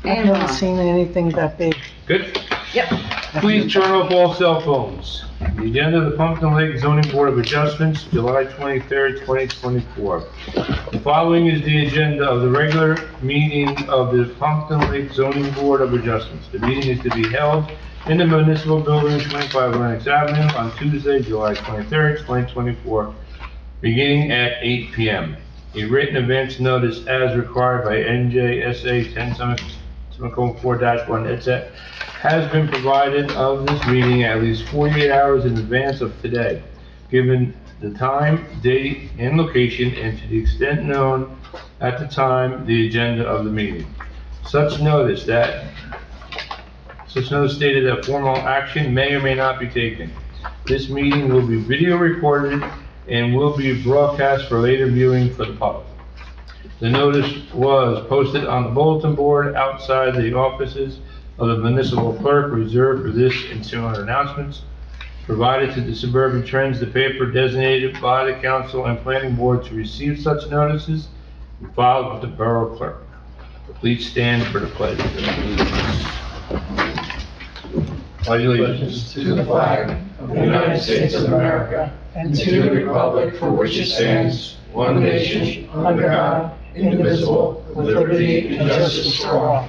I And haven't Ron. seen anything that big. Good? Yep. Please turn off all cell phones. The agenda of the Pumpkin Lake Zoning Board of Adjustments, July 23rd, 2024. The following is the agenda of the regular meeting of the Pumpkin Lake Zoning Board of Adjustments. The meeting is to be held in the municipal building, 25 Lenox Avenue, on Tuesday, July 23rd, 2024, beginning at 8 p.m. A written advance notice as required by NJSA 10-4-1 etc. has been provided of this meeting at least 48 hours in advance of today, given the time, date, and location, and to the extent known at the time, the agenda of the meeting. Such notice stated that formal action may or may not be taken. This meeting will be video recorded and will be broadcast for later viewing for the public. The notice was posted on the bulletin board outside the offices of the municipal clerk reserved for this and similar announcements, provided to the Suburban Trends, the paper designated by the council and planning board to receive such notices, and filed with the borough clerk. Please stand for the pledge of allegiance. Pledge allegiance to the flag of the United States of America and to the republic for which it stands, one nation, under God, indivisible, with liberty and justice for all.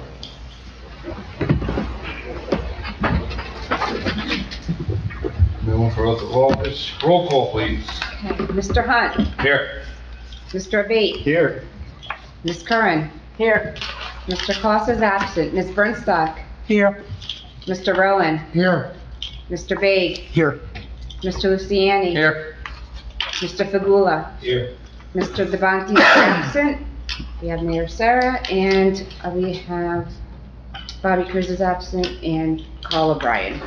Moving for oath of office. Roll call, please. Okay. Mr. Hunt, Here. Mr. Abate, Here. Ms. Curran, Here. Mr. Kloss is absent, Ms. Bernstock, Here. Mr. Rowan, Here. Mr. Baig, Here. Mr. Luciani. Here. Mr. Fagula, Here. Mr. Devontae is absent. We have Mayor Sarah, and we have Bobby Cruz is absent, and Carl O'Brien.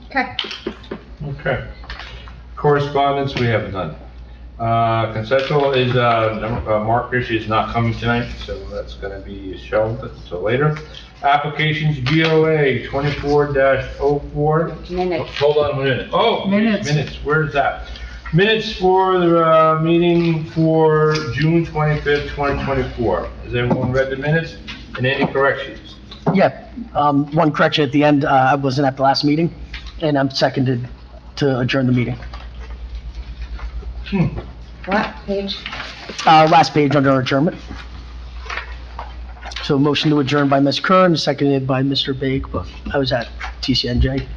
Okay. Okay. Correspondence, we have none. Consensual is, Mark Rish is not coming tonight, so that's gonna be shelved until later. Applications BOA 24-04. Minutes. Hold on a minute. Oh, Minutes. minutes, where's that? Minutes for the, meeting for June 25th, 2024. Has everyone read the minutes? And any corrections? Yeah, one correction at the end, I wasn't at the last meeting, and I'm seconded to adjourn the meeting. What page? Last page under adjournment. So motion to adjourn by Ms. Kern, seconded by Mr. Baig, but I was at TCNJ.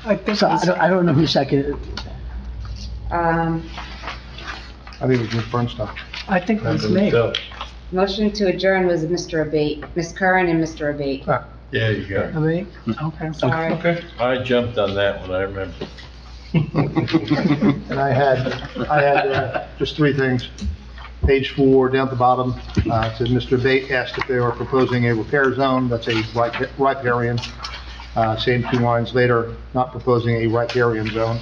I think So it's- I don't know who seconded. Um, I think it was Ms. Bernstock. I think it was me. motion to adjourn was Mr. Abate, Ms. Curran and Mr. Abate. There you go. I mean, okay. Sorry. Okay. I jumped on that one, I remember. And I had just three things. Page 4, down at the bottom, it says Mr. Bate asked if they are proposing a repair zone. That's a riparian. Same 2 lines later, not proposing a riparian zone.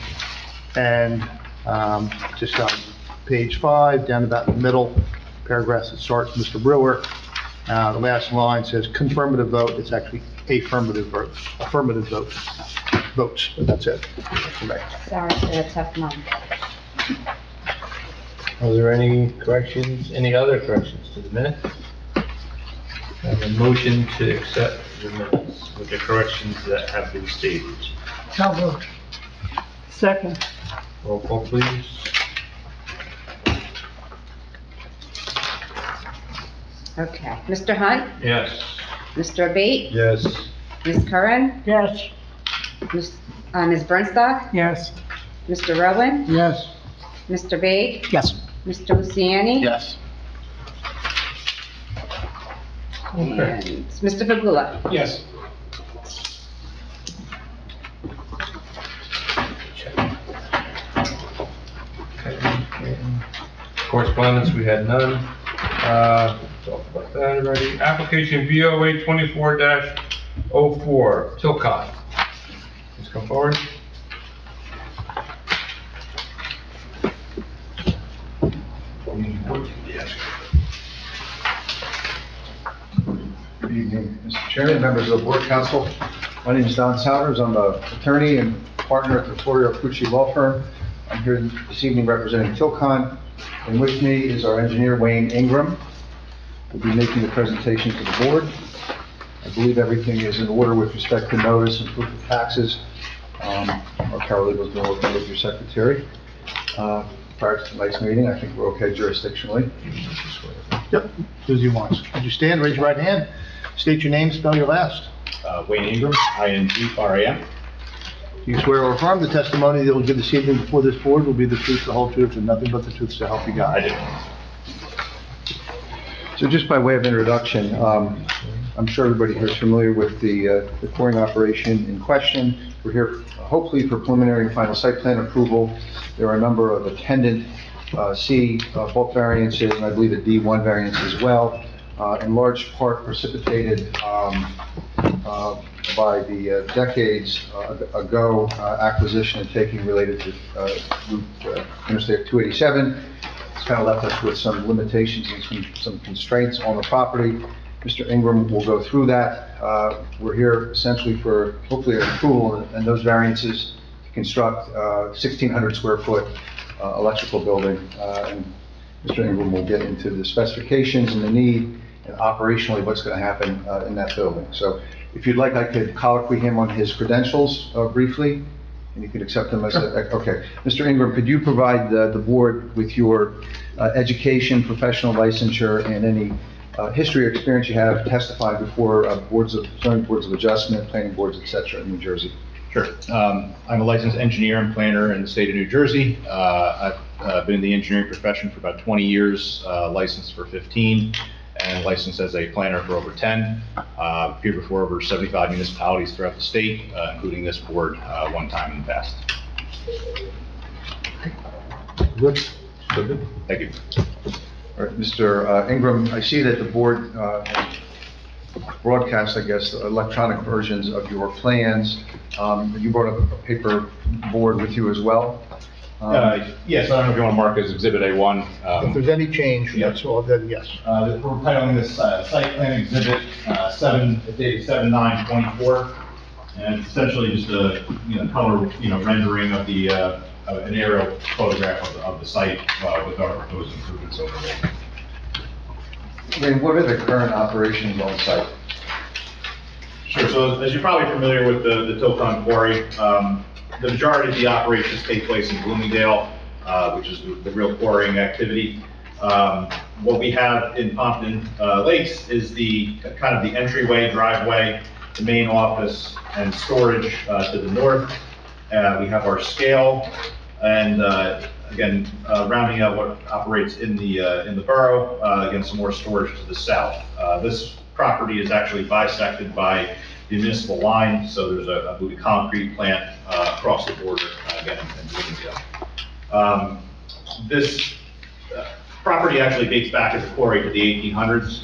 And just on page 5, down about in the middle, paragraph that starts, Mr. Brewer, the last line says confirmative vote. It's actually affirmative vote. Affirmative vote. Votes, but that's it. Sorry for the tough month. Are there any corrections, any other corrections to the minutes? And a motion to accept the minutes with the corrections that have been stated. So moved. Second. Roll call, please. Okay. Mr. Hunt, Yes. Mr. Abate, Yes. Ms. Curran, Yes. Ms. Bernstock, Yes. Mr. Rowan, Yes. Mr. Baig, Yes. Mr. Luciani. Yes. And Mr. Fagula. Yes. Correspondence, we had none. Talked about that already. Application VOA 24-04, Tilcott. Please come forward. Good evening, Mr. Chairman, members of the Board Council. My name is Don Souders. I'm an attorney and partner at the Florio Pucci Law Firm. I'm here this evening representing Tilcon, and with me is our engineer Wayne Ingram. will be making the presentation to the board. I believe everything is in order with respect to notice and proof of taxes. Our paralegal's been working with your secretary prior to tonight's meeting. I think we're okay jurisdictionally. Yep, do as you want. Would you stand, raise your right hand, state your name, spell your last. Wayne Ingram, INGRAM. Do you swear or affirm the testimony that will give this evening before this board will be the truth, the whole truth, and nothing but the truth, so help you God? I do. So just by way of introduction, I'm sure everybody here is familiar with the coring operation in question. We're here hopefully for preliminary and final site plan approval. There are a number of attendant C bulk variances, and I believe a D1 variance as well, in large part precipitated by the decades ago acquisition and taking related to Interstate 287. It's kind of left us with some limitations and some constraints on the property. Mr. Ingram will go through that. We're here essentially for hopefully an approval and those variances to construct 1,600 square foot electrical building. And Mr. Ingram will get into the specifications and the need and operationally what's going to happen in that building. So if you'd like, I could colloquy him on his credentials briefly, and you could accept them as okay. Mr. Ingram, could you provide the board with your education, professional licensure, and any history or experience you have testifying before zoning boards of adjustment, planning boards, et cetera, in New Jersey? Sure. I'm a licensed engineer and planner in the state of New Jersey. I've been in the engineering profession for about 20 years, licensed for 15, and licensed as a planner for over 10. Appeared before over 75 municipalities throughout the state, including this board one time in the past. Good. Thank you. All right, Mr. Ingram, I see that the board broadcast, I guess, electronic versions of your plans. You brought up a paper board with you as well? Yes, I don't know if you want to mark as Exhibit A1. If there's any change, that's all, then yes. We're titling this site plan exhibit 7, dated 7/9/24, and it's essentially just a color rendering of the an aerial photograph of the site with our proposed improvements over there. And what are the current operations on site? Sure. So as you're probably familiar with the Tocon Quarry, the majority of the operations take place in Bloomingdale, which is the real quarrying activity. What we have in Pompton Lakes is the kind of the entryway, driveway, the main office, and storage to the north. We have our scale, and again, rounding out what operates in the borough. Again, some more storage to the south. This property is actually bisected by the municipal line, so there's a concrete plant across the border, again, in Bloomingdale. This property actually dates back as a quarry to the 1800s.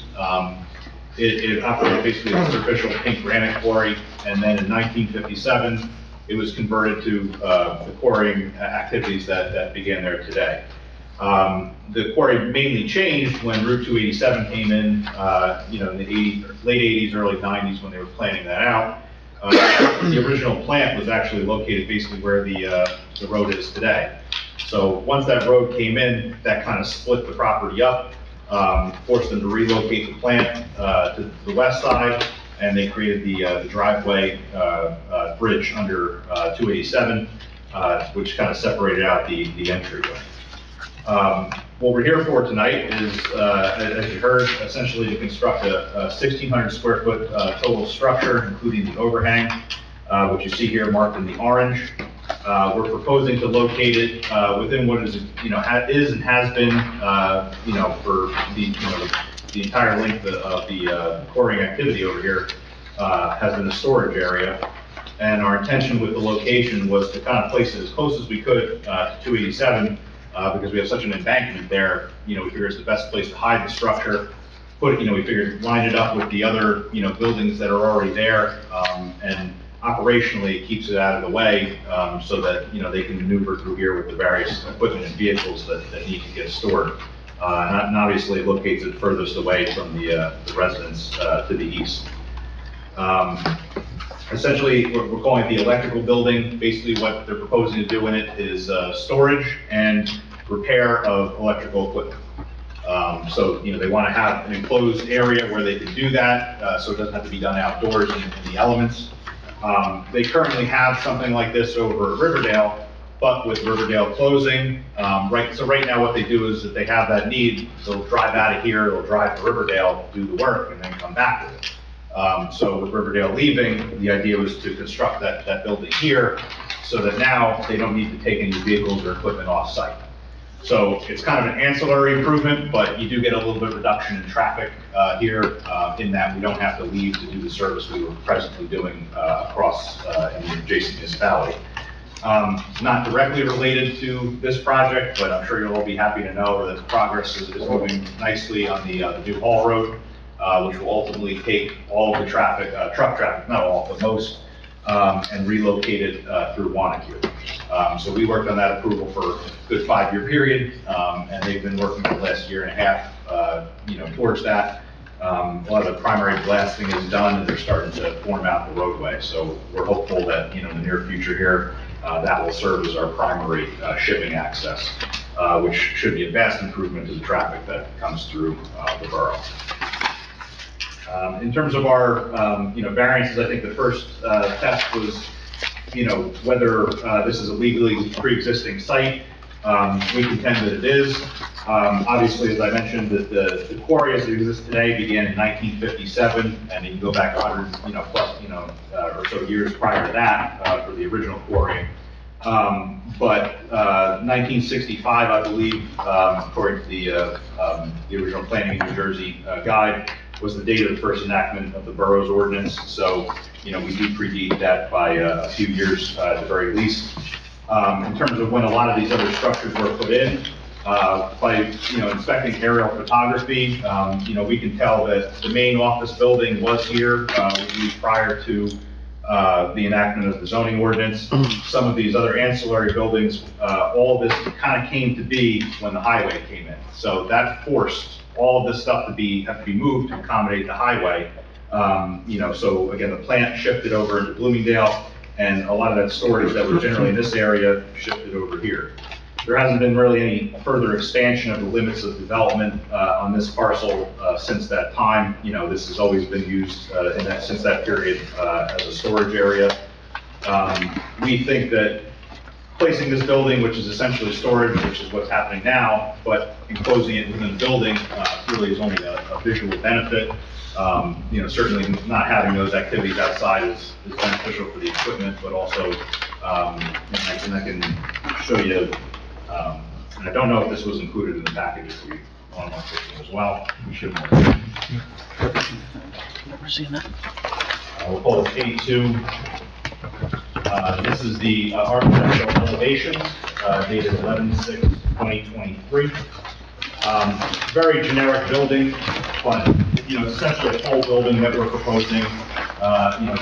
It operated basically as a superficial pink granite quarry, and then in 1957, it was converted to the quarrying activities that began there today. The quarry mainly changed when Route 287 came in, in the late 80s, early 90s when they were planning that out. The original plant was actually located basically where the road is today. So once that road came in, that kind of split the property up, forced them to relocate the plant to the west side, and they created the driveway bridge under 287, which kind of separated out the entryway. What we're here for tonight is, as you heard, essentially to construct a 1,600 square foot total structure, including the overhang, which you see here marked in the orange. We're proposing to locate it within what is, is and has been, for the entire length of the quarrying activity over here has been a storage area. And our intention with the location was to kind of place it as close as we could to 287, because we have such an embankment there. We figure it's the best place to hide the structure. We figured line it up with the other, buildings that are already there, and operationally it keeps it out of the way, so that, they can maneuver through here with the various equipment and vehicles that need to get stored. And obviously it locates it furthest away from the residence to the east. Essentially, we're calling it the electrical building. Basically, what they're proposing to do in it is storage and repair of electrical equipment. So, they want to have an enclosed area where they can do that, so it doesn't have to be done outdoors in the elements. They currently have something like this over at Riverdale, but with Riverdale closing, right now what they do is if they have that need, they'll drive out of here, they'll drive to Riverdale, do the work, and then come back with it. So with Riverdale leaving, the idea was to construct that building here, so that now they don't need to take any vehicles or equipment off-site. So it's kind of an ancillary improvement, but you do get a little bit of reduction in traffic here, in that we don't have to leave to do the service we were presently doing across in the adjacent municipality. Not directly related to this project, but I'm sure you'll all be happy to know that the progress is moving nicely on the new Hall Road, which will ultimately take all of the traffic, truck traffic, not all, but most, and relocate it through Wanacue. So we worked on that approval for a good 5-year period, and they've been working for the last year and a half, towards that. A lot of the primary blasting is done, and they're starting to form out the roadway. So we're hopeful that, in the near future here, that will serve as our primary shipping access, which should be a vast improvement to the traffic that comes through the borough. In terms of our, variances, I think the first test was, whether this is a legally pre-existing site. We contend that it is. Obviously, as I mentioned, the quarry as it exists today began in 1957, and you can go back 100, plus, or so years prior to that for the original quarry. But 1965, I believe, according to the original Planning in New Jersey guide, was the date of the first enactment of the borough's ordinance. So, we do predate that by a few years at the very least. In terms of when a lot of these other structures were put in, by, inspecting aerial photography, we can tell that the main office building was here, was used prior to the enactment of the zoning ordinance. Some of these other ancillary buildings, all of this kind of came to be when the highway came in. So that forced all of this stuff have to be moved to accommodate the highway. So again, the plant shifted over into Bloomingdale, and a lot of that storage that was generally in this area shifted over here. There hasn't been really any further expansion of the limits of development on this parcel since that time. This has always been used since that period as a storage area. We think that placing this building, which is essentially storage, which is what's happening now, but enclosing it within the building really is only a visual benefit. Certainly not having those activities outside is beneficial for the equipment, but also, and I can show you, and I don't know if this was included in the package, if we want to take it as well. We should. Never seen that. We'll call it A2. This is the architectural elevation, dated 11/6/2023. Very generic building, but, it's essentially a full building that we're proposing.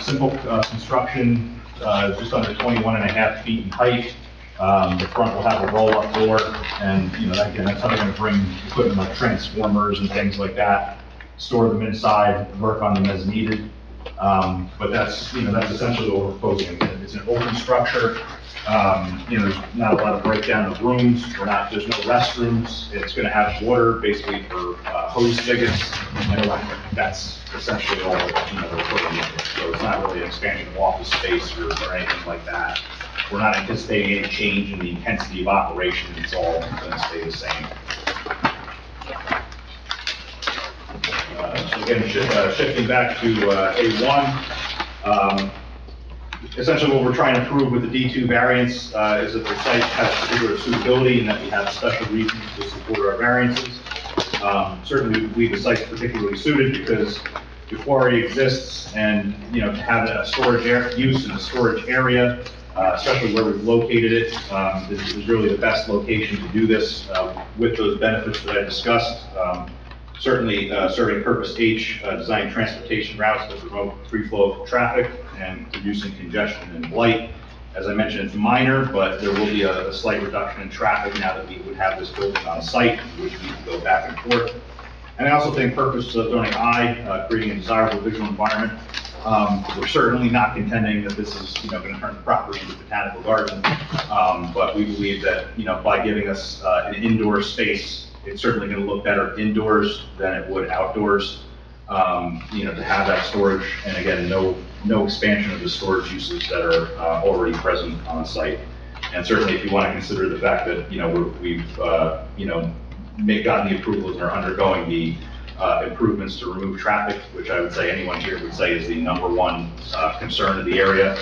Simple construction, just under 21.5 feet in height. The front will have a roll-up door, and, again, that's how they're going to bring equipment like transformers and things like that, store them inside, work on them as needed. But that's essentially what we're proposing. It's an open structure. There's not a lot of breakdown of rooms. There's no restrooms. It's going to have water, basically for hose spigots and electric. That's essentially all that, we're putting in. So it's not really an expansion of office space or anything like that. We're not anticipating any change in the intensity of operation. It's all going to stay the same. So again, shifting back to A1, essentially what we're trying to prove with the D2 variance is that the site has particular suitability and that we have special reasons to support our variances. Certainly we believe the site's particularly suited because the quarry exists, and to have a storage use in a storage area, especially where we've located it, is really the best location to do this with those benefits that I discussed. Certainly serving Purpose H, designing transportation routes to promote free flow of traffic and reducing congestion and blight. As I mentioned, it's minor, but there will be a slight reduction in traffic now that we would have this building on site, which we can go back and forth. And I also think Purpose is zoning I, creating a desirable visual environment. We're certainly not contending that this is, going to turn the property into a botanical garden, but we believe that, by giving us an indoor space It's certainly gonna look better indoors than it would outdoors, to have that storage, and again, no expansion of the storage uses that are already present on site. And certainly, if you want to consider the fact that, we've gotten the approvals and are undergoing the improvements to remove traffic, which I would say anyone here would say is the number one concern of the area.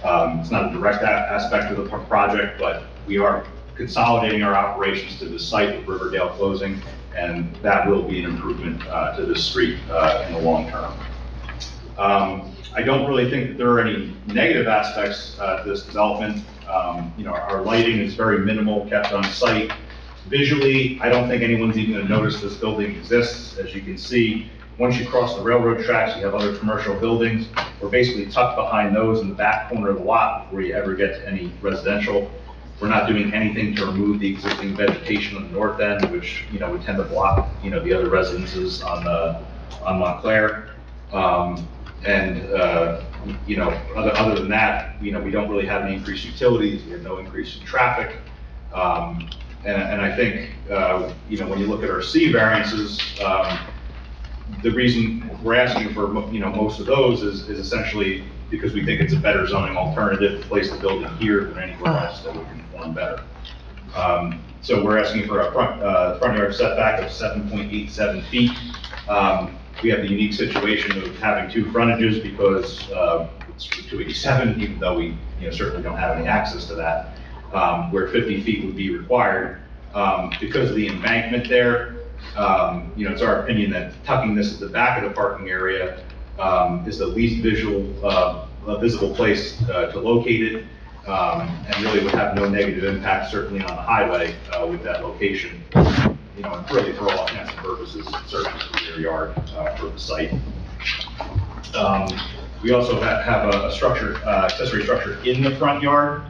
It's not a direct aspect of the project, but we are consolidating our operations to the site with Riverdale closing, and that will be an improvement to this street in the long term. I don't really think that there are any negative aspects to this development. Our lighting is very minimal, kept on site. Visually, I don't think anyone's even going to notice this building exists. As you can see, once you cross the railroad tracks, you have other commercial buildings. We're basically tucked behind those in the back corner of the lot before you ever get to any residential. We're not doing anything to remove the existing vegetation on the north end, which, would tend to block, the other residences on Montclair. Other than that, we don't really have any increased utilities, we have no increase in traffic. And I think, when you look at our C variances, the reason we're asking for, most of those is essentially because we think it's a better zoning alternative to place the building here than anywhere else that would conform better. So we're asking for a front yard setback of 7.87 feet. We have the unique situation of having two frontages because it's 287, even though we certainly don't have any access to that, where 50 feet would be required. Because of the embankment there, it's our opinion that tucking this at the back of the parking area is the least visible place to locate it, and really would have no negative impact, certainly on the highway with that location. And really for all intents and purposes, it serves as the rear yard for the site. We also have a structure, accessory structure in the front yard.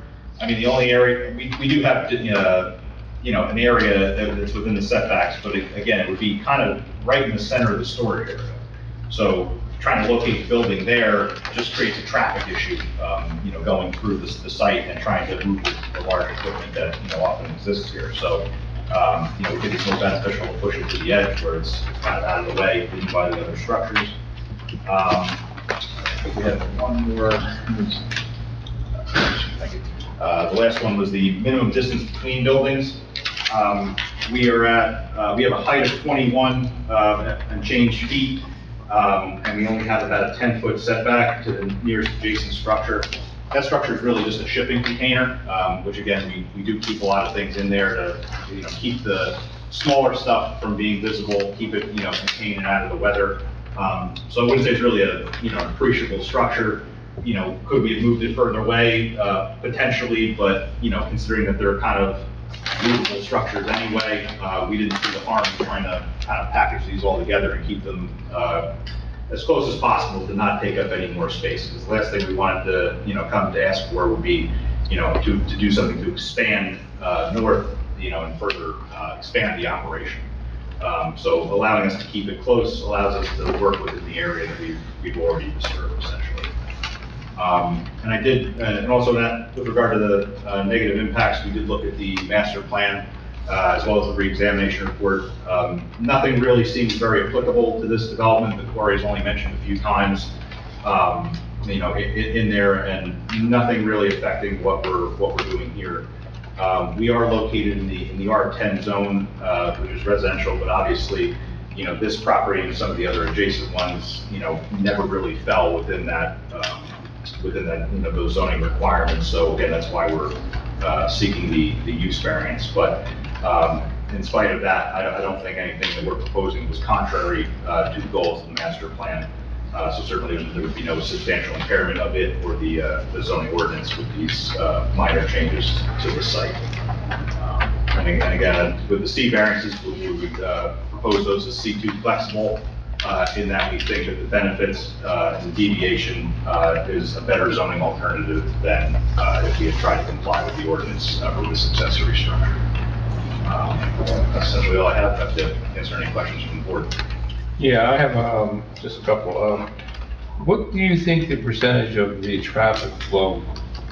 I mean, the only area, we do have, an area that's within the setbacks, but again, it would be kind of right in the center of the storage area. So trying to locate the building there just creates a traffic issue, going through the site and trying to move the large equipment that, often exists here. So, we think it's more beneficial to push it to the edge where it's kind of out of the way, hidden by the other structures. I think we have one more. The last one was the minimum distance between buildings. We have a height of 21 and change feet, and we only have about a 10-foot setback to the nearest adjacent structure. That structure is really just a shipping container, which again, we do keep a lot of things in there to, keep the smaller stuff from being visible, keep it, contained and out of the weather. So I wouldn't say it's really an appreciable structure. Could we have moved it further away? Potentially, but, considering that they're kind of movable structures anyway, we didn't see the harm in trying to kind of package these all together and keep them as close as possible to not take up any more space. Because the last thing we wanted to, come to ask for would be, to do something to expand north, and further expand the operation. So allowing us to keep it close allows us to work within the area that we've already disturbed, essentially. And I did, and also that, with regard to the negative impacts, we did look at the master plan, as well as the reexamination report. Nothing really seems very applicable to this development. The quarry is only mentioned a few times, in there, and nothing really affecting what we're doing here. We are located in the R10 zone, which is residential, but obviously, this property and some of the other adjacent ones, never really fell within that, those zoning requirements. So again, that's why we're seeking the use variance. But in spite of that, I don't think anything that we're proposing was contrary to the goals of the master plan. So certainly there would be no substantial impairment of it or the zoning ordinance with these minor changes to the site. And again, with the C variances, we would propose those as C2 flexible, in that we think that the benefits and the deviation is a better zoning alternative than if we had tried to comply with the ordinance for this accessory structure. That's essentially all I have. I have to answer any questions from the board. Yeah, I have just a couple. What do you think the percentage of the traffic flow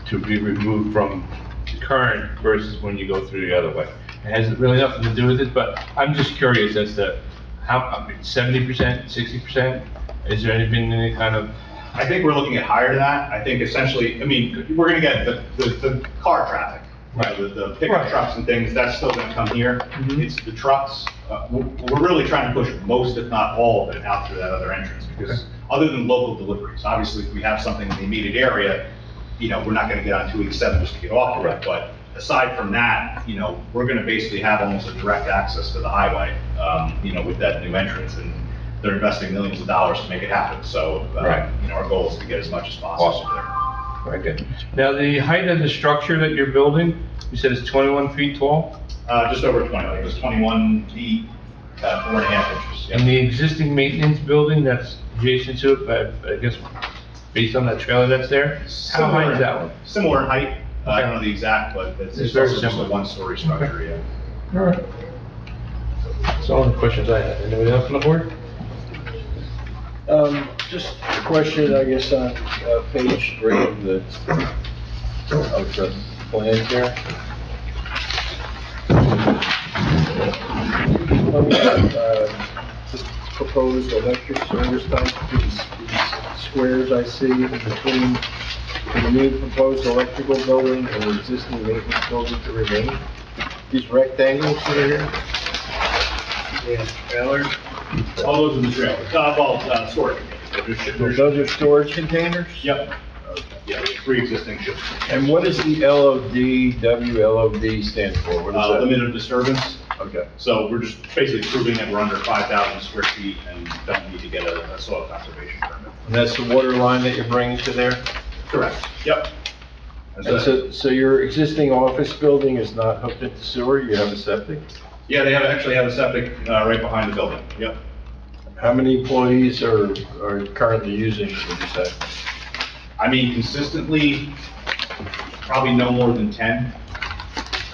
to be removed from the current versus when you go through the other way? It has really nothing to do with it, but I'm just curious as to how, I mean, 70%, 60%? Is there been any kind of, I think we're looking at higher than that. I think essentially, I mean, we're gonna get the car traffic, right? The pickup Right. trucks and things, that's still gonna come here. Mhm. It's the trucks, we're really trying to push most, if not all of it, out through that other entrance. Because other than local deliveries, obviously, if we have something in the immediate area, you know, we're not gonna get on 287 just to get off of it. But aside from that, you know, we're gonna basically have almost a direct access to the highway, you know, with that new entrance. And they're investing millions of dollars to make it happen. So, Right. you know, our goal is to get as much as possible there. very good. Now, the height of the structure that you're building, you said it's 21 feet tall? Just over 20, I think it was 21 feet, 4.5 inches. And Yeah. the existing maintenance building that's adjacent to it, I guess, based on that trailer that's there? How high is that one? Similar in height, I don't know the exact, but It's it's very also just a similar. one-story structure, yeah. All right. That's all the questions I have. Anybody else on the board? Just a question, I guess, on page 3 of the plan here. The proposed electric service type, these squares I see in between the new proposed electrical building and the existing maintenance building to remain. These rectangles that are here? Yeah, trailers. All those are the trailers, storage. Those are storage containers? Yep. Yeah, there's 3 existing ships. And what does the WLOD stand for? What is that? Limited disturbance. Okay. So we're just basically proving that we're under 5,000 square feet and don't need to get a soil conservation permit. And that's the water line that you're bringing to there? Correct. Yep. And so your existing office building is not hooked into sewer, you have a septic? Yeah, they actually have a septic right behind the building. Yep. How many employees are currently using, it, would you say? I mean, consistently, probably no more than 10.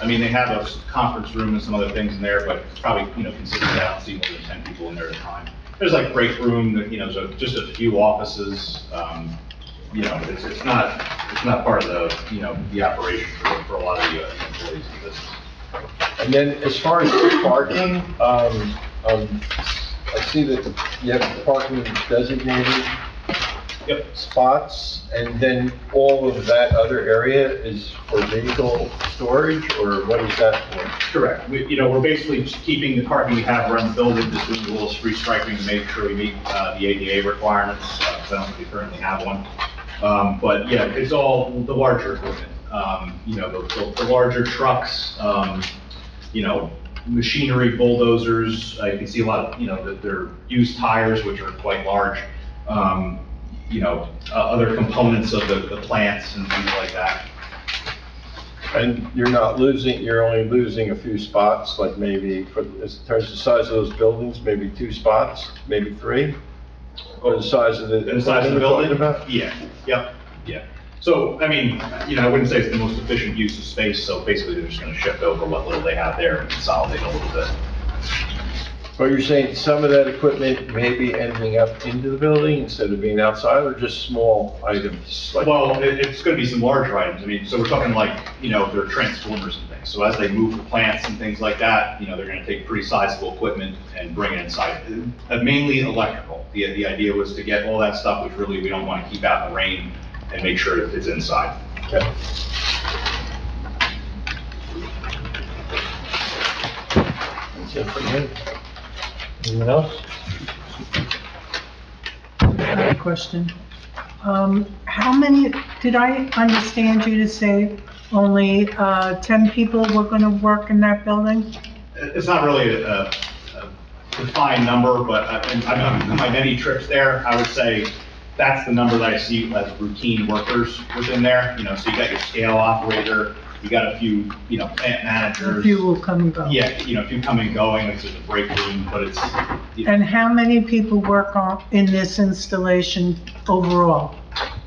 I mean, they have a conference room and some other things in there, but probably, you know, consistently, I don't see more than 10 people in there at a time. There's like break room, you know, so just a few offices. You know, it's not part of the, you know, the operation for a lot of the employees in business. And then as far as the parking, I see that you have parking designated Yep. spots, and then all of that other area is for vehicle storage, or what is that for? Correct. You know, we're basically just keeping the parking we have around the building, just doing a little street striping to make sure we meet the ADA requirements, because I don't think we currently have one. But yeah, it's all the larger equipment. You know, the larger trucks, you know, machinery, bulldozers. You can see a lot of, you know, they're used tires, which are quite large. You know, other components of the plants and things like that. And you're only losing a few spots, like maybe, as far as the size of those buildings, maybe 2 spots, maybe 3? Or the size of the... The size of the building? About? Yeah, yep, yeah. So, I mean, you know, I wouldn't say it's the most efficient use of space, so basically they're just gonna shift over what little they have there and consolidate a little bit. But you're saying some of that equipment may be ending up into the building instead of being outside, or just small items? Like Well, it's gonna be some larger items. I mean, so we're talking like, you know, they're transformers and things. So as they move the plants and things like that, you know, they're gonna take pretty sizable equipment and bring it inside. Mainly electrical. The idea was to get all that stuff, which really we don't wanna keep out in the rain, and make sure it's inside. Okay. That's it for me. Anyone else? I have a question. How many, did I understand you to say only 10 people were going to work in that building? It's not really a defined number, but on my many trips there, I would say that's the number that I see as routine workers within there. You know, so you got your scale operator, you got a few, you know, plant managers. A few will come and go. Yeah, you know, a few coming and going, it's just a break room, but it's, you know, And how many people work in this installation overall?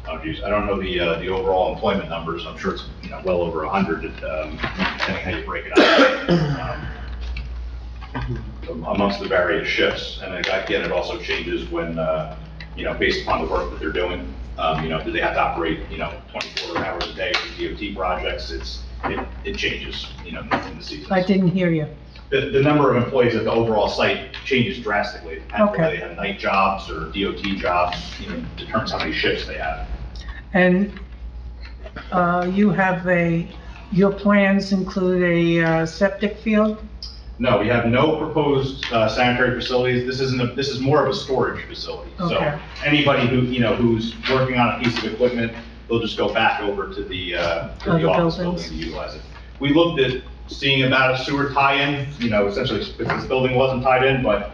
oh geez, I don't know the overall employment numbers. I'm sure it's, you know, well over 100, depending how you break it up. Amongst the various shifts, and again, it also changes when, you know, based upon the work that they're doing. You know, do they have to operate, you know, 24 hours a day for DOT projects? it changes, in the seasons. I didn't hear you. The number of employees at the overall site changes drastically. Depending whether Okay. they have night jobs or DOT jobs, determines how many shifts they have. And you have your plans include a septic field? No, we have no proposed sanitary facilities. This is more of a storage facility. Okay. So anybody who's working on a piece of equipment, they'll just go back over to the Other office building buildings. to utilize it. We looked at seeing about a sewer tie-in, essentially if this building wasn't tied in, but,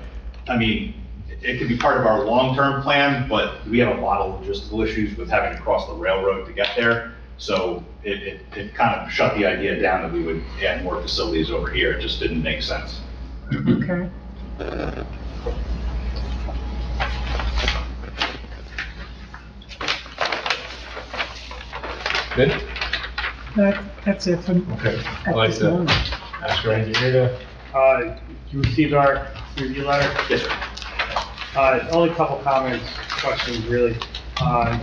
I mean, it could be part of our long-term plan, but we have a lot of logistical issues with having to cross the railroad to get there. So it kind of shut the idea down that we would add more facilities over here. It just didn't make sense. Okay. Good? That's it for, Okay. I'd at like this to moment. ask our engineer to, You received our review letter? Yes, sir. Only a couple comments, questions really. You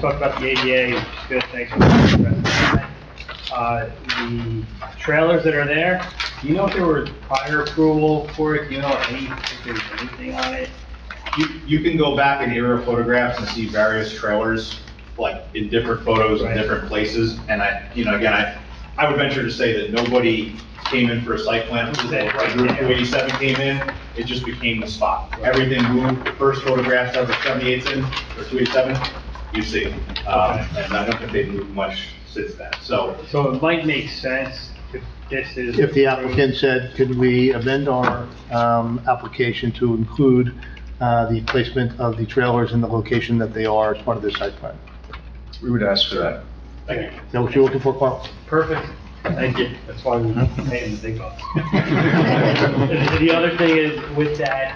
talked about the ADA, which is good, thanks for that. The trailers that are there, do you know if there were prior approval for it? Do you know if there's anything on it? You can go back in aerial photographs and see various trailers, like in different photos in Right. different places. And I would venture to say that nobody came in for a site plan approval. Like Route 287 came in, it just became the spot. Everything moved. The first photographs of the 78's in, or 287, you see. And I don't think they've moved much since then. So So it might make sense if this is. If the applicant said, could we amend our application to include the placement of the trailers in the location that they are as part of the site plan? We would ask for that. thank you. Is that what you're looking for, Carl? Perfect, thank you, that's why we made the big bucks. The other thing is with that,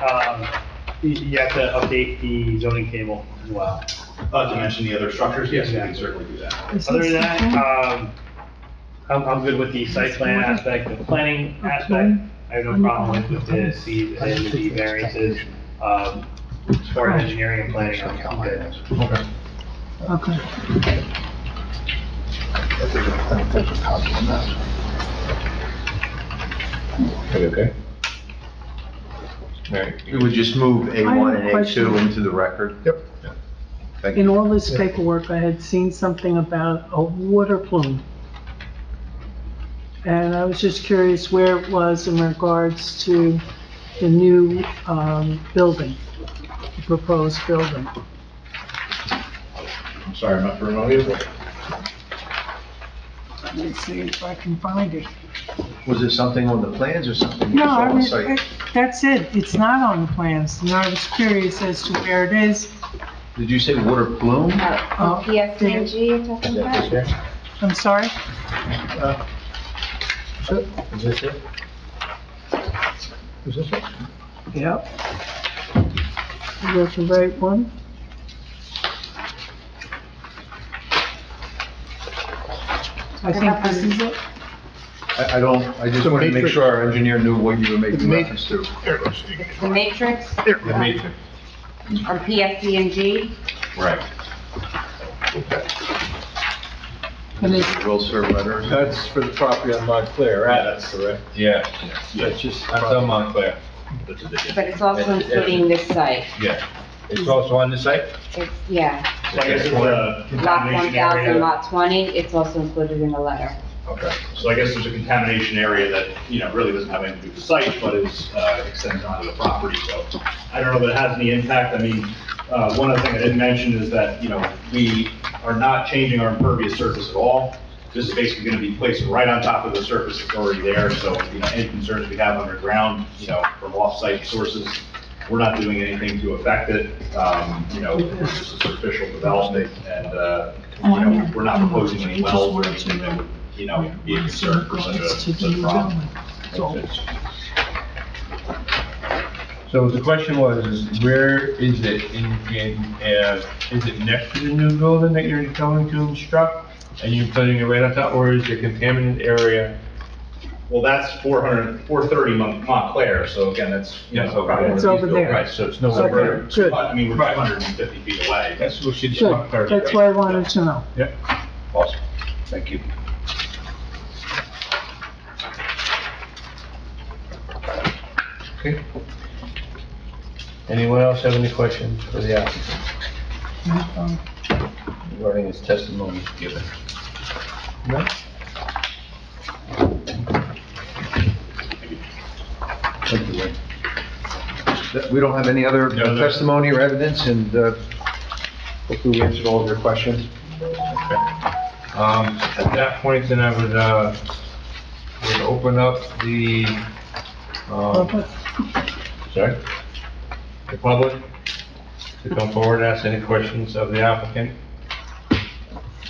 you have to update the zoning table as well. To mention the other structures, yes, we can certainly do that. Is Other this than the that, thing? I'm good with the site plan aspect, the planning aspect, I have no problem with this, the variances. As far as engineering and planning, I'm good. Okay. okay? All right. We would just move I have A1 a and question. A2 into the record. Yep. Thank In you. all this paperwork, I had seen something about a water plume. And I was just curious where it was in regards to the new, building, the proposed building. I'm sorry, I'm not familiar with it. Let me see if I can find it. Was it something on the plans or something you No, saw I on mean, site? that's it. It's not on the plans. And I was curious as to where it is. Did you say water plume? Oh, PSCNG you're talking about? I'm sorry? Is this it? Is this it? Yep. Is that the right one? I think this is it. I just wanted to make sure our engineer knew what you were making reference to. The matrix The matrix. or PSCNG? Right. And it's, Will serve letter. That's for the property on Montclair, Yeah, right? that's correct. Yeah, That's just. that's on Montclair. That's a digit. But it's also including this site. Yeah. It's also on the site? It's, yeah, So I guess it's a lot contamination 1,000, area. lot 20, it's also included in the letter. Okay, so I guess there's a contamination area that, really doesn't have anything to do with the site, but is, extends onto the property, so I don't know that it has any impact. I mean, one other thing I didn't mention is that, we are not changing our impervious surface at all. This is basically gonna be placed right on top of the surface that's already there, so, any concerns we have underground, from off-site sources, we're not doing anything to affect it. It's just a superficial development, and, we're not proposing any wells or anything that would, be a concern for such a problem. So the question was, is where is it is it next to the new building that you're going to instruct? And you're putting it right on top, or is it contaminated area? Well, that's 430 Montclair, so again, that's, probably. It's over there. Right, so it's So nowhere we're, near. Good. I mean, we're 550 feet away. That's what she just good. want That's what I wanted to know. Yeah, awesome, thank you. Okay. Anyone else have any questions for the applicant regarding his testimony given? No? Thank you, Wayne. We don't have any other No, no. testimony or evidence, and hopefully we answered all of your questions. At that point, then I would open up the, sorry, the public to come forward and ask any questions of the applicant.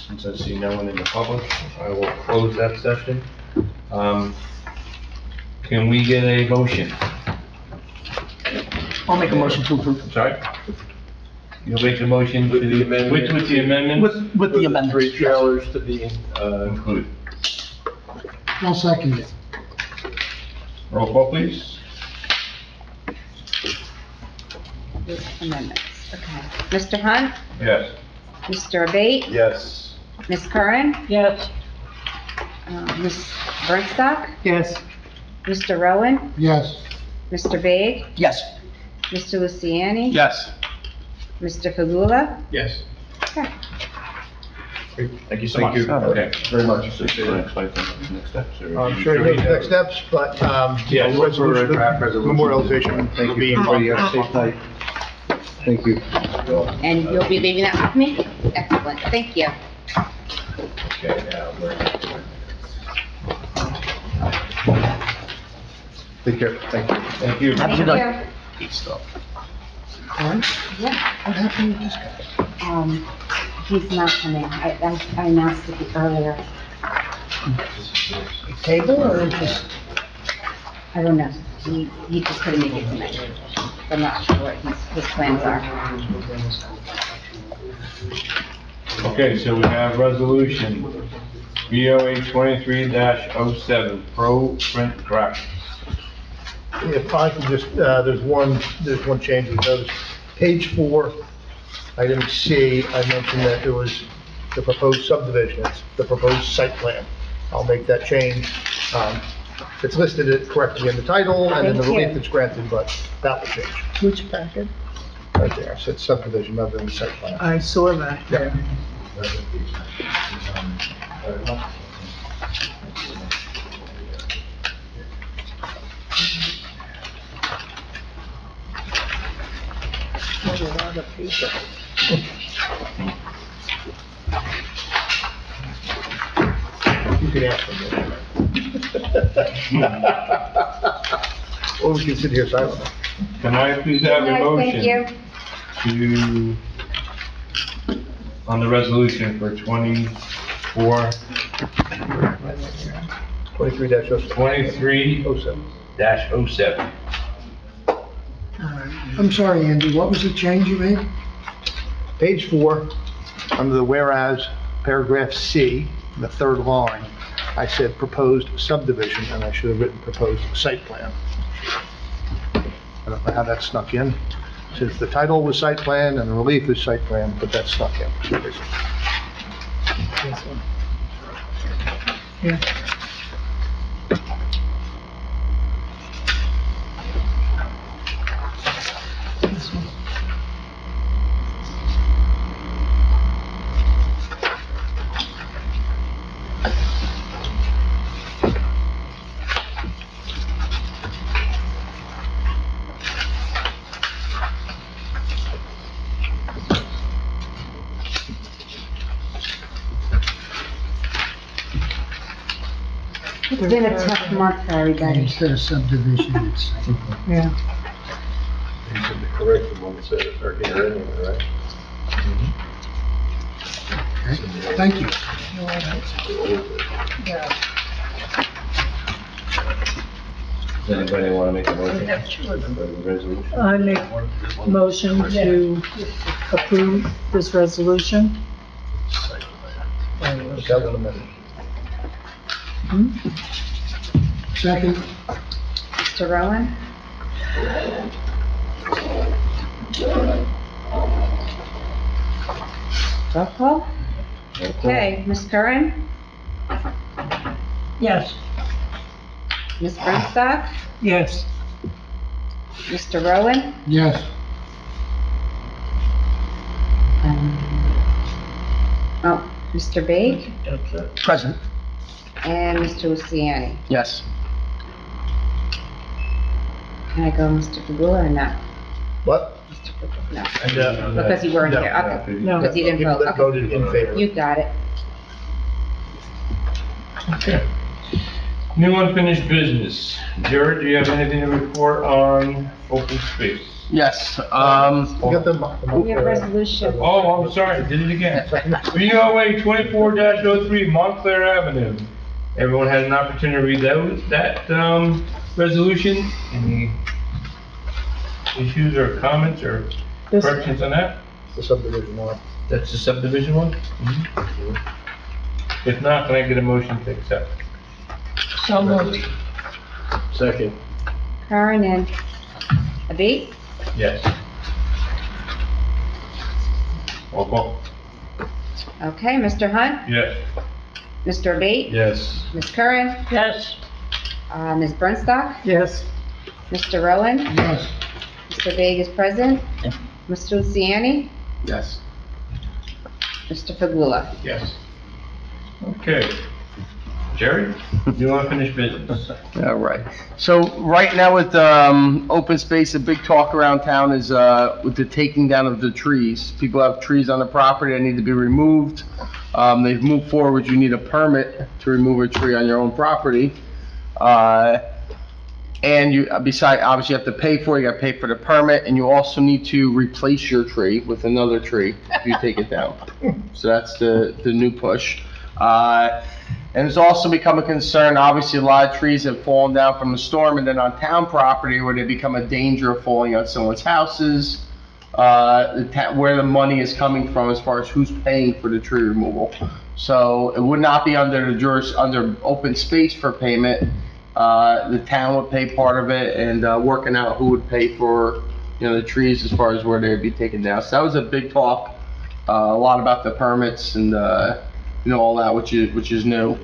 Since I see no one in the public, I will close that session. Can we get a motion? I'll make a motion to approve. Sorry? You'll make a motion to the, with the amendments? With the amendments. 3 trailers to be included. I'll second it. Roll call, please. With amendments, okay. Mr. Hunt? Yes. Mr. Abate? Yes. Ms. Curran? Yes. Ms. Bernstock? Yes. Mr. Rowan? Yes. Mr. Bate? Yes. Mr. Luciani? Yes. Mr. Fagula? Yes. Okay. Thank you so much. Thank you Okay. very much. So should I explain the next steps? or- I'm sure you know the next steps, but, Yeah, the resolution, draft resolution. memorialization, thank you. Everybody have a safe night. Thank you. And you'll be leaving that with me? Excellent, thank you. Okay, now, Take care. Thank you. thank you. Have a good night. Good stuff. Yeah, What happened to this guy? he's not coming. I announced it earlier. Table or just? I don't know. He just couldn't make it tonight. I'm not sure what his plans are. Okay, so we have resolution BOA 23-07, Pro Print Graphics. If I could just, there's one change we noticed. Page 4, item C, I mentioned that there was the proposed subdivision, it's the proposed site plan. I'll make that change. It's listed it correctly in the title and in the Thank you. relief that's granted, but that will change. Which packet? Right there, so it's subdivision rather than site plan. I saw that. Yeah. There's a lot of paper. You can ask them. Or we can sit here silently. Can I please have a Thank you. motion to, on the resolution for 24, 23-07. 23-07? I'm sorry, Andy, what was the change you made? Page 4, under the whereas, paragraph C, the third line, I said proposed subdivision, and I should have written proposed site plan. I don't know how that snuck in, since the title was site plan and the relief is site plan, but that snuck in for some reason. Yeah. This one. It's been a tough month for everybody. Instead of subdivision, it's. Yeah. You said the correct ones that are here anyway, right? Okay. Thank you. Does anybody want to make a motion for the resolution? I make motion to approve this resolution. That one amended. Second, Mr. Rowan? Roll call? Okay, Ms. Curran? Yes. Ms. Bernstock? Yes. Mr. Rowan, Yes. Mr. Baig, Present. and Mr. Luciani. Yes. Can I go Mr. Fagula or not? What? No, And, because you weren't here, okay. No. Because you didn't vote, okay. Voted in favor. You got it. Okay. New unfinished business. Jared, do you have anything to report on open space? Yes, We got We have resolution. Oh, I'm sorry, did it again. BOA 24-03 Montclair Avenue. Everyone had an opportunity to read that resolution. Any issues or comments or This- corrections on that? the subdivision one. That's the subdivision one? If not, can I get a motion to accept? So moved. Second. Karen and Abate? Yes. Roll call. Okay, Mr. Hunt, Yes. Mr. Abate, Yes. Ms. Curran, Yes. Ms. Brunstock, Yes. Mr. Rowan, Yes. Mr. Baig is present, Yeah. Mr. Luciani, yes. Mr. Fagula. Yes. Okay. Jerry, you want to finish business? All right. So right now with, open space, a big talk around town is, with the taking down of the trees. People have trees on the property that need to be removed. They've moved forward, you need a permit to remove a tree on your own property. And you, obviously you have to pay for it, you gotta pay for the permit, and you also need to replace your tree with another tree if you take it down. So that's the new push. And it's also become a concern, obviously, a lot of trees have fallen down from the storm and then on town property where they become a danger of falling on someone's houses. Where the money is coming from as far as who's paying for the tree removal. So it would not be under the under open space for payment. The town would pay part of it and, working out who would pay for, the trees as far as where they'd be taken down. So that was a big talk, a lot about the permits and, all that, which is new.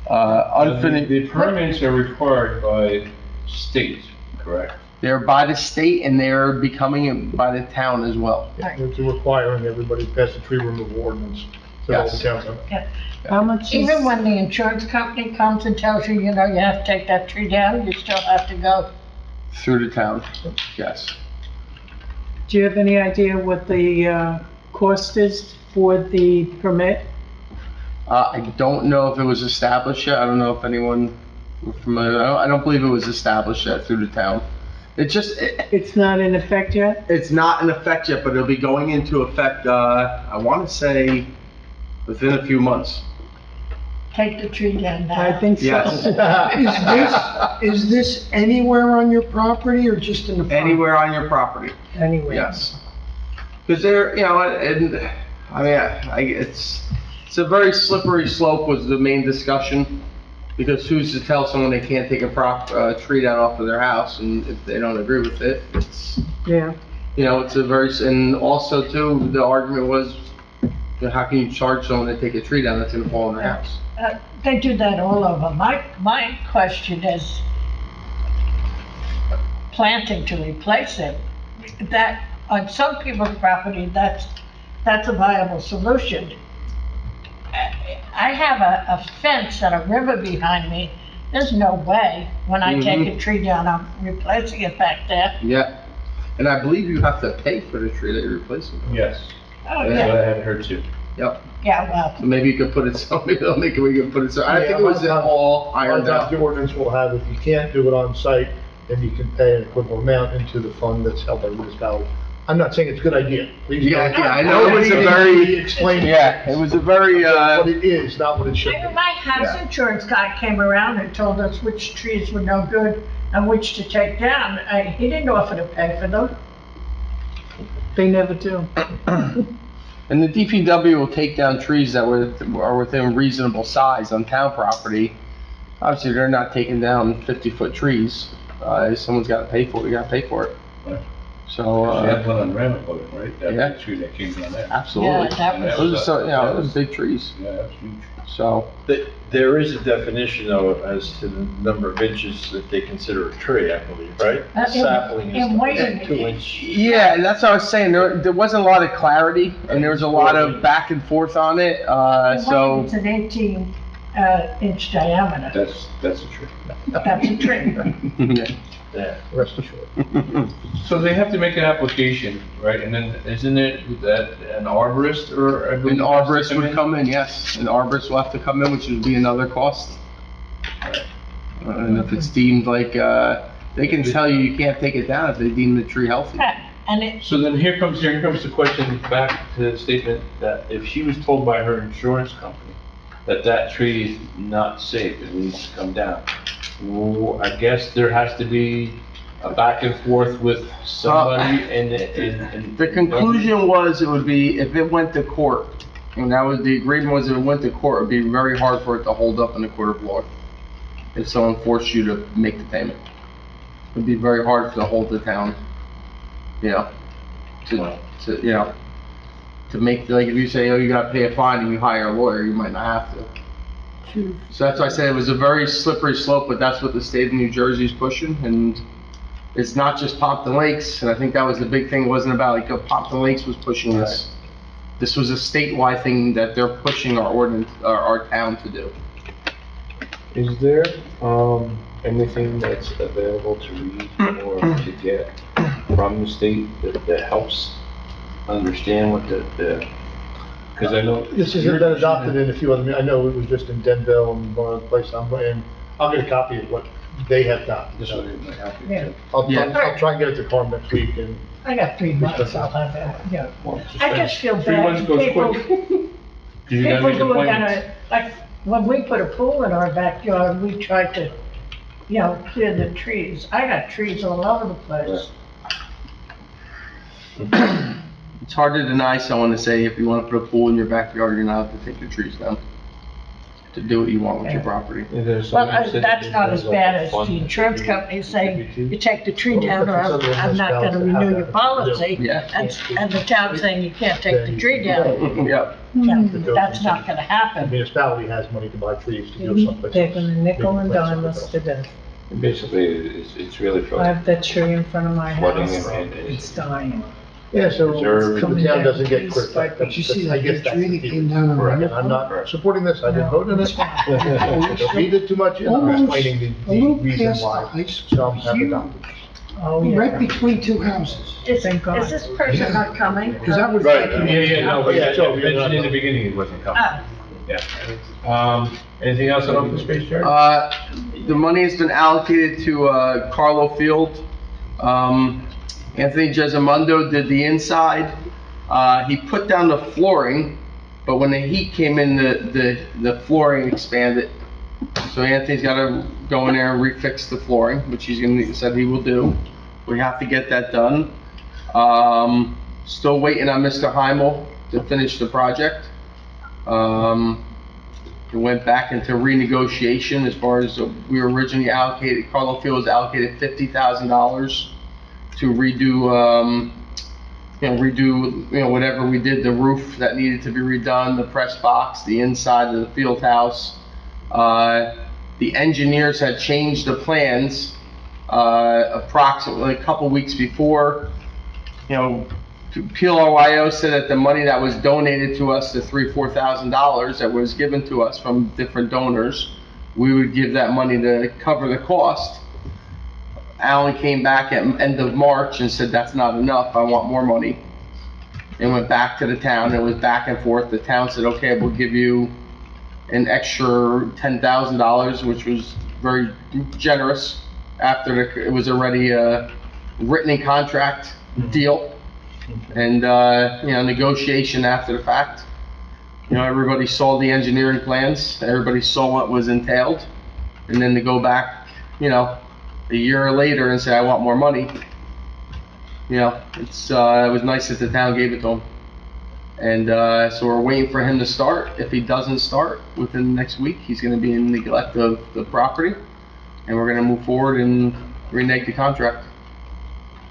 Unfinished, The permits are required by state, correct? they're by the state and they're becoming by the town as well. It's requiring everybody to pass the tree removal ordinance. to all the Yes. council. How much is? Even when the insurance company comes and tells you, you have to take that tree down, you still have to go. Through the town, yes. Do you have any idea what the, cost is for the permit? I don't know if it was established yet. I don't know if anyone was familiar. I don't believe it was established yet through the town. It's not in effect yet? It's not in effect yet, but it'll be going into effect, I want to say, within a few months. Take the tree down now. I think so. Yes. Is this anywhere on your property or just in the front? Anywhere on your property, Anyway. yes. Because they're, and, I mean, it's a very slippery slope was the main discussion. Because who's to tell someone they can't take a tree down off of their house, and if they don't agree with it, it's, Yeah. it's a very, and also too, the argument was, how can you charge someone to take a tree down that's gonna fall on their house? They do that all over. My question is planting to replace it. That, on some people's property, that's a viable solution. I have a fence and a river behind me. There's no way, when I take a tree down, I'm replacing it back there. Yeah, and I believe you have to pay for the tree that you're replacing. Yes, Oh, that's what yeah, I had heard too. Yep, yeah, well, so maybe you could put it, so maybe they'll make it, we can put it, so, I think it was all ironed out. The ordinance will have, if you can't do it on site, then you can pay an equivalent amount into the fund that's held by the municipality. I'm not saying it's a good idea, please. Yeah, don't- yeah, I know, it was a Nobody very, explained it. yeah, it was a very, What it is, not what it should be. my house insurance guy came around and told us which trees were no good and which to take down. He didn't offer to pay for them. They never do. and the DPW will take down trees that are within reasonable size on town property. Obviously, they're not taking down 50-foot trees, someone's gotta pay for it, you gotta pay for it. So, They have one on Ramapo, right? Yeah. That tree that came down there. absolutely. Yeah, that was- Those are so, you know, those big trees, Yeah, that's huge. so. There is a definition though as to the number of inches that they consider a tree, I believe, right? Sapling in is Wayne- 2 inch. Yeah, and that's what I was saying, there wasn't a lot of clarity, and there was a lot of back and forth on it, so. It's an 18 inch diameter. That's a tree. That's a tree. Yeah, rest assured. So they have to make an application, right? And then isn't it that an arborist or? I believe An has to arborist would come in, yes, an arborist will have to come in, which would be another cost. And if it's deemed like, they can tell you you can't take it down if they deem the tree healthy. And it, So then here comes the question back to the statement that if she was told by her insurance company that that tree is not safe, it needs to come down, well, I guess there has to be a back and forth with somebody and. The conclusion was it would be, if it went to court, and that was, the agreement was if it went to court, it would be very hard for it to hold up in the court of law. If someone forced you to make the payment. It'd be very hard to hold the town, you know, you know, to make, like, if you say, oh, you gotta pay a fine and you hire a lawyer, you might not have to. So that's why I said it was a very slippery slope, but that's what the state of New Jersey is pushing, and it's not just Pompton Lakes, and I think that was the big thing, it wasn't about, like, Pompton Lakes was pushing this. This was a statewide thing that they're pushing our ordinance, our town to do. Is there, anything that's available to read or to get from the state that helps understand what because I know. This has been adopted in a few other, I know it was just in Denville and one other place, and I'll get a copy of what they have done. This one might help you. yeah, I'll try and get it to Carm next week, and I got 3 months, I'll have that, yeah. Well, I just feel 3 bad months for goes people, quick. 'Cause you gotta people make who are appointments. gonna, like, when we put a pool in our backyard, we tried to, you know, clear the trees. I got trees all over the place. It's hard to deny someone to say, if you wanna put a pool in your backyard, you're not allowed to take your trees down. To do what you want with your property. Well, that's not as bad as the insurance company saying, you take the tree down or I'm not gonna renew your policy. Yeah. And the town saying you can't take the tree down. Yeah. Yeah, that's not gonna the happen. municipality has money to buy trees to go someplace. They're gonna nickel and dime us to death. Basically, it's really for I have that tree in front of my flooding house, and. it's dying. Yeah, so Is there- the town doesn't get credit. But you see that big tree that came down on Correct, and I'm not supporting this, I didn't vote on it. Don't read it too much, in. I'm explaining the reason why some have adopted. Oh, yeah. Right between two houses. Is Thank God. this person not coming? Because that was. Right. Yeah, no, but Yeah, so I you're mentioned in not- the beginning it wasn't coming. Ah, Yeah. Anything else on open space, Jerry? The money has been allocated to, Carlo Field. Anthony Gesamundo did the inside. He put down the flooring, but when the heat came in, the flooring expanded. So Anthony's gotta go in there and refix the flooring, which said he will do. We have to get that done. Still waiting on Mr. Heimel to finish the project. It went back into renegotiation as far as we were originally allocated, Carlo Field was allocated $50,000 to redo, whatever we did, the roof that needed to be redone, the press box, the inside of the field house. The engineers had changed the plans, approximately a couple weeks before. PLRYO said that the money that was donated to us, the $4,000 that was given to us from different donors, we would give that money to cover the cost. Alan came back at end of March and said, that's not enough, I want more money. And went back to the town, it was back and forth, the town said, okay, we'll give you an extra $10,000, which was very generous after it was already a written contract deal. And, negotiation after the fact. Everybody saw the engineering plans, everybody saw what was entailed. And then to go back, a year later and say, I want more money. It was nice that the town gave it to him. And, so we're waiting for him to start. If he doesn't start within the next week, he's gonna be in neglect of the property. And we're gonna move forward and renege the contract.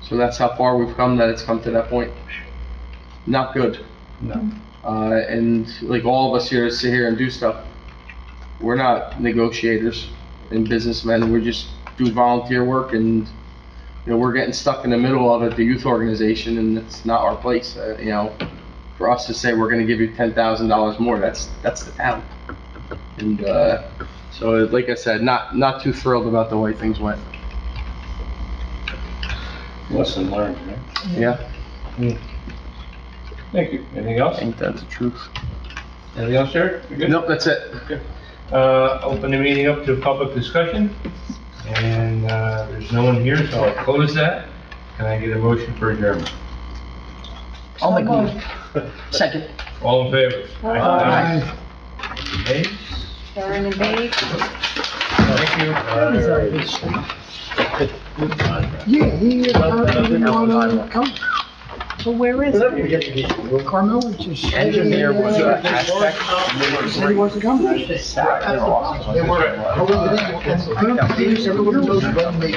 So that's how far we've come, that it's come to that point. Not good. No. And like all of us here sit here and do stuff, we're not negotiators and businessmen, we just do volunteer work and, you know, we're getting stuck in the middle of it, the youth organization, and it's not our place, you know. For us to say we're gonna give you $10,000 more, that's the town. And, so like I said, not too thrilled about the way things went. Lesson learned, right? Yeah, Thank you. Anything else? ain't that the truth? Anything else, sir? You good? Nope, that's it. Open the meeting up to public discussion, and, there's no one here, so I'll close that. Can I get a motion for adjournment? I'll make one. Second. All in favor? Aye. Okay, Sharon and Dave? thank you. Yeah, he didn't want to come. So where is it? Carmel, which is. Engineer was an aspect. Said he wants to come. They were, however, everyone knows when they